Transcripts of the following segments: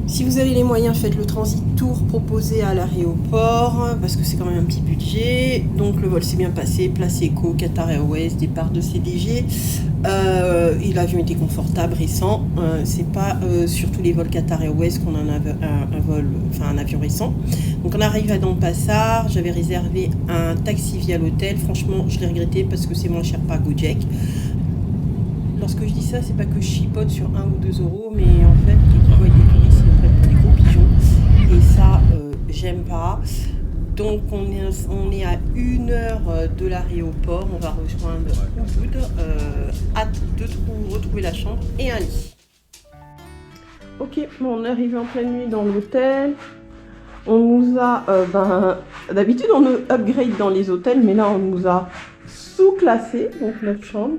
Si vous avez les moyens, faites le transit tour proposé à l'aéroport, parce que c'est quand même un petit budget. Donc le vol s'est bien passé, place éco, Qatar Airways, départ de CDG. Et l'avion était confortable, récent. C'est pas sur tous les vols Qatar Airways qu'on en a un avion récent. Donc on arrive à Denpasar, j'avais réservé un taxi via l'hôtel. Franchement, je l'ai regretté parce que c'est moins cher par Gojek. Lorsque je dis ça, c'est pas que je chipote sur 1 ou 2 euros, mais en fait, quelqu'un voit des touristes, ils prennent pour des gros pigeons. Et ça, j'aime pas. Donc on est à 1 heure de l'aéroport, on va rejoindre Ubud. Hâte de retrouver la chambre et un lit. Ok, bon, on est arrivé en pleine nuit dans l'hôtel. On nous a, d'habitude on nous upgrade dans les hôtels, mais là on nous a sous-classé, donc notre chambre.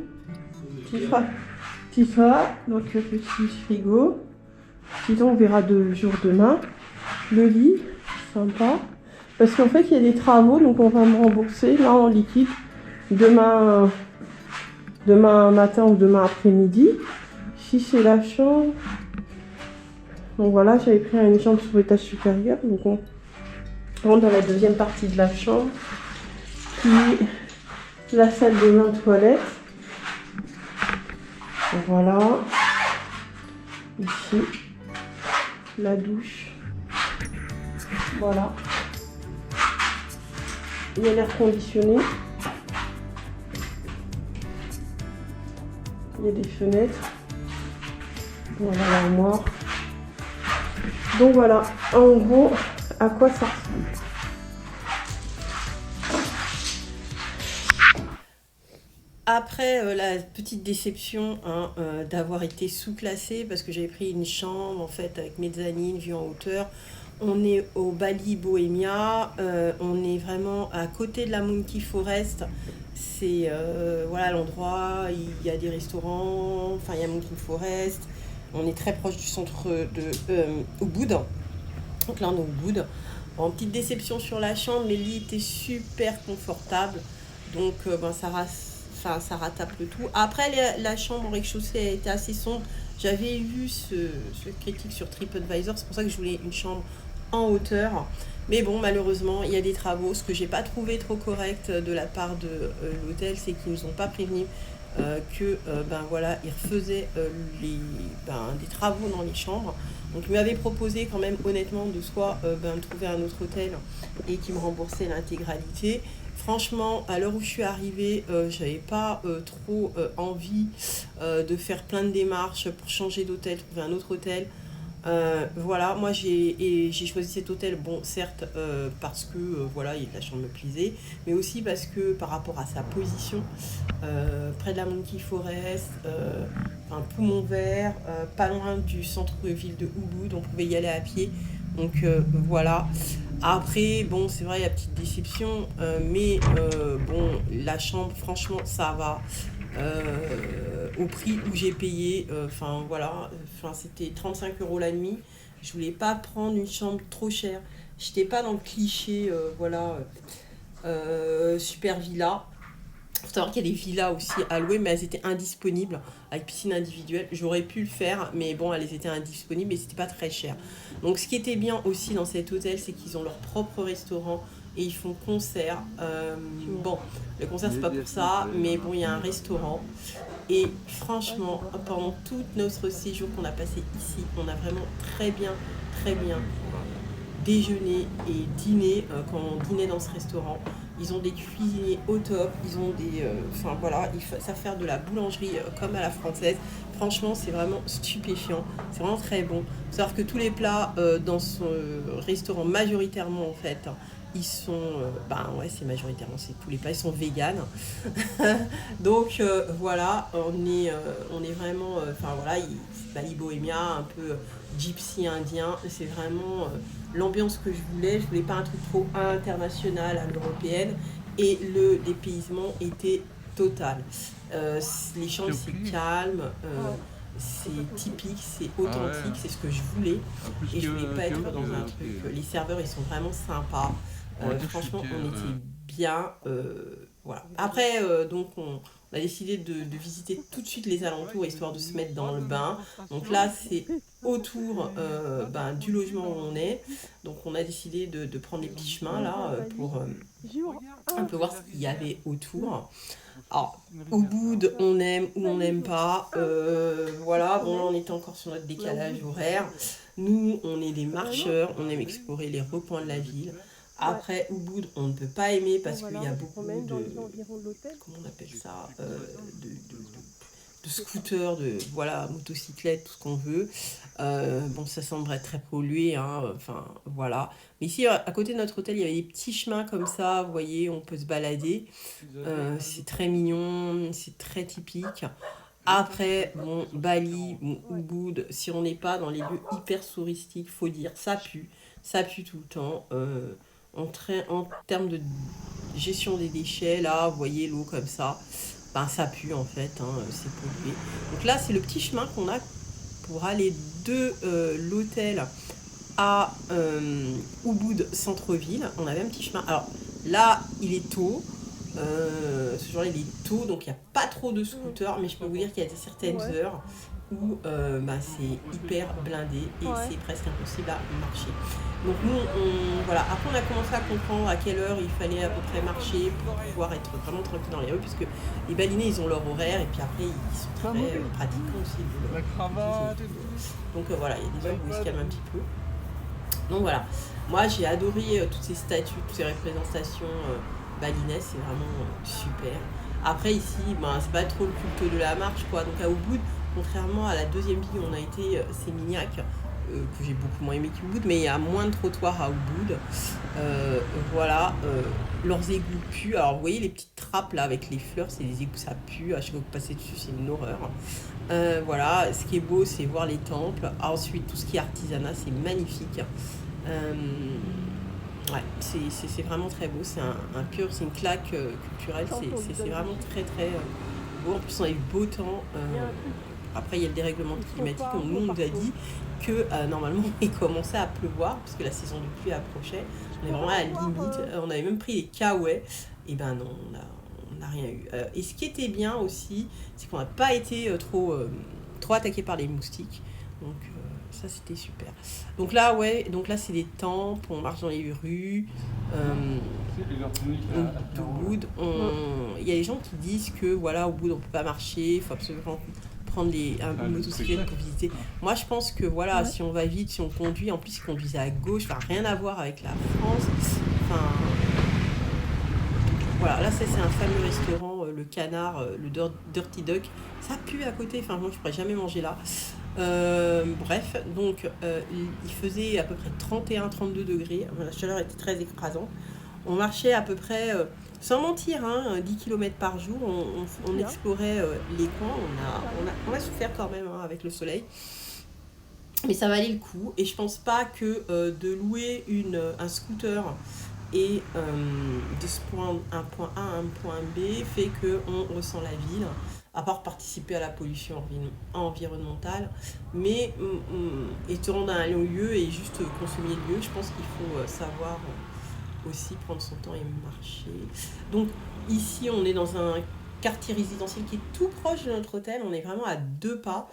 Tifa, donc petit frigo. Sinon on verra de jour demain. Le lit, sympa. Parce qu'en fait il y a des travaux, donc on va me rembourser là en liquide demain matin ou demain après-midi. Ici c'est la chambre. Donc voilà, j'avais pris une chambre sur l'étage supérieur. Donc on rentre dans la deuxième partie de la chambre. Puis la salle de bain toilette. Voilà. Ici, la douche. Voilà. Il y a l'air conditionné. Il y a des fenêtres. Voilà l'armoire. Donc voilà, en gros, à quoi ça ressemble. Après la petite déception d'avoir été sous-classée parce que j'avais pris une chambre en fait avec mezzanine, vue en hauteur. On est au Bali Bohemia, on est vraiment à côté de la Monkey Forest. C'est voilà l'endroit, il y a des restaurants, enfin il y a Monkey Forest. On est très proche du centre de Ubud. Donc là on est au Ubud. Bon, petite déception sur la chambre, mais le lit était super confortable. Donc ça rattrape le tout. Après, la chambre au rez-de-chaussée était assez sombre. J'avais vu ce critique sur TripAdvisor, c'est pour ça que je voulais une chambre en hauteur. Mais bon, malheureusement, il y a des travaux. Ce que j'ai pas trouvé trop correct de la part de l'hôtel, c'est qu'ils nous ont pas prévenu que ils refaisaient des travaux dans les chambres. Donc ils m'avaient proposé quand même honnêtement de soit trouver un autre hôtel et qui me remboursait l'intégralité. Franchement, à l'heure où je suis arrivée, j'avais pas trop envie de faire plein de démarches pour changer d'hôtel, trouver un autre hôtel. Voilà, moi j'ai choisi cet hôtel, bon certes parce que la chambre me plaisait, mais aussi parce que par rapport à sa position, près de la Monkey Forest, un poumon vert, pas loin du centre-ville de Ubud, on pouvait y aller à pied, donc voilà. Après, bon, c'est vrai, il y a petite déception, mais la chambre, franchement, ça va. Au prix où j'ai payé, c'était 35 € la nuit. Je voulais pas prendre une chambre trop chère. J'étais pas dans le cliché, super villa. Il faut savoir qu'il y a des villas aussi à louer, mais elles étaient indisponibles, avec piscine individuelle. J'aurais pu le faire, mais bon, elles étaient indisponibles et c'était pas très cher. Donc, ce qui était bien aussi dans cet hôtel, c'est qu'ils ont leur propre restaurant et ils font concert. Le concert, c'est pas pour ça, mais bon, il y a un restaurant. Et franchement, pendant tout notre séjour qu'on a passé ici, on a vraiment très bien déjeuner et dîner quand on dînait dans ce restaurant. Ils ont des cuisiniers au top, ils ont ils savent faire de la boulangerie comme à la française. Franchement, c'est vraiment stupéfiant, c'est vraiment très bon. Il faut savoir que tous les plats dans ce restaurant, majoritairement en fait, ils sont, c'est majoritairement, c'est tous les plats, ils sont véganes. Donc on est vraiment, c'est Bali Bohemia, un peu gypsy indien, c'est vraiment l'ambiance que je voulais pas un truc trop international à l'européenne, et le dépaysement était total. Les chambres c'est calme, c'est typique, c'est Ah ouais. authentique, c'est ce que je voulais. Ah, plus Et je voulais pas que être ok. dans un truc. Les serveurs, ils sont vraiment sympas. On va dire que je suis Franchement, on était ouais. bien. Voilà. Après, donc, on a décidé de visiter tout de suite les alentours, histoire de se mettre dans le bain. Donc là, c'est autour du logement où on est. Donc on a décidé de prendre les petits chemins là pour un peu voir ce qu'il y avait autour. Alors, Ubud, on aime ou on n'aime pas. Voilà, bon, là, on était encore sur notre décalage horaire. Nous, on est des marcheurs, on aime explorer les recoins de la ville. Après, Ubud, on ne peut pas aimer parce qu'il y a beaucoup de... Comment on appelle ça de scooters, de voilà, motocyclettes, tout ce qu'on veut. Bon, ça semblerait très pollué, hein, enfin voilà. Mais ici, à côté de notre hôtel, il y avait des petits chemins comme ça, vous voyez, on peut se balader. C'est très mignon, c'est très typique. Après, bon, Bali, bon, Ubud, si on n'est pas dans les lieux hyper touristiques, faut dire, ça pue tout le temps. En termes de gestion des déchets, là, vous voyez l'eau comme ça, ben, ça pue en fait, hein, c'est pollué. Donc là, c'est le petit chemin qu'on a pour aller de l'hôtel à Ubud centre-ville. On avait un petit chemin. Alors là, il est tôt. Ce jour-là, il est tôt, donc il n'y a pas trop de scooters, mais je peux vous dire qu'il y a certaines heures où c'est hyper blindé et c'est presque impossible à marcher. Donc nous, voilà. Après, on a commencé à comprendre à quelle heure il fallait à peu près marcher pour pouvoir être vraiment tranquille dans les rues, puisque les balinés, ils ont leur horaire, et puis après, ils sont très pratiquants aussi. La cravate et Donc voilà, il y a des heures où ils se calment un petit peu. Donc voilà, moi j'ai adoré toutes ces statues, toutes ces représentations balinaises, c'est vraiment super. Après ici, c'est pas trop le culte de la marche quoi. Donc à Ubud, contrairement à la deuxième ville où on a été, Sémignac, que j'ai beaucoup moins aimé qu'Ubud, mais il y a moins de trottoirs à Ubud. Voilà, leurs égouts puent. Alors vous voyez les petites trappes là avec les fleurs, c'est des égouts, ça pue. À chaque fois que vous passez dessus, c'est une horreur. Voilà, ce qui est beau, c'est voir les temples. Ensuite, tout ce qui est artisanat, c'est magnifique. Euh, ouais, c'est vraiment très beau. C'est une claque culturelle. C'est vraiment très très beau. En plus, on a eu beau temps. Après, il y a le dérèglement climatique. Nous, on nous a dit que normalement, il commençait à pleuvoir puisque la saison de pluie approchait. On est vraiment à la limite. On avait même pris les kawaii. Et ben non, on n'a rien eu. Et ce qui était bien aussi, c'est qu'on n'a pas été trop attaqué par les moustiques. Donc ça c'était super. Donc là c'est des temples, on marche dans les rues. Au bout, il y a des gens qui disent que voilà, au bout on peut pas marcher, il faut absolument prendre une motocyclette pour visiter. Moi je pense que voilà, si on va vite, si on conduit, en plus ils conduisent à gauche, enfin rien à voir avec la France. Enfin voilà, là c'est un fameux restaurant, le Canard, le Dirty Duck. Ça pue à côté, enfin moi je pourrais jamais manger là. Bref, donc il faisait à peu près 31-32 degrés, la chaleur était très écrasante. On marchait à peu près, sans mentir, hein, 10 km par jour, on explorait les coins, on a souffert quand même hein, avec le soleil. Mais ça valait le coup et je pense pas que de louer un scooter et de ce un point A à un point B fait qu'on ressent la ville, à part participer à la pollution environnementale, mais étant dans un lieu et juste consommer le lieu, je pense qu'il faut savoir aussi prendre son temps et marcher. Donc ici on est dans un quartier résidentiel qui est tout proche de notre hôtel, on est vraiment à 2 pas.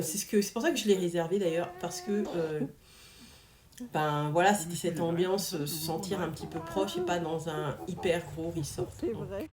C'est pour ça que je l'ai réservé d'ailleurs, parce que voilà, c'était cette ambiance, se sentir un petit peu proche et pas dans un hyper gros resort. C'est vrai.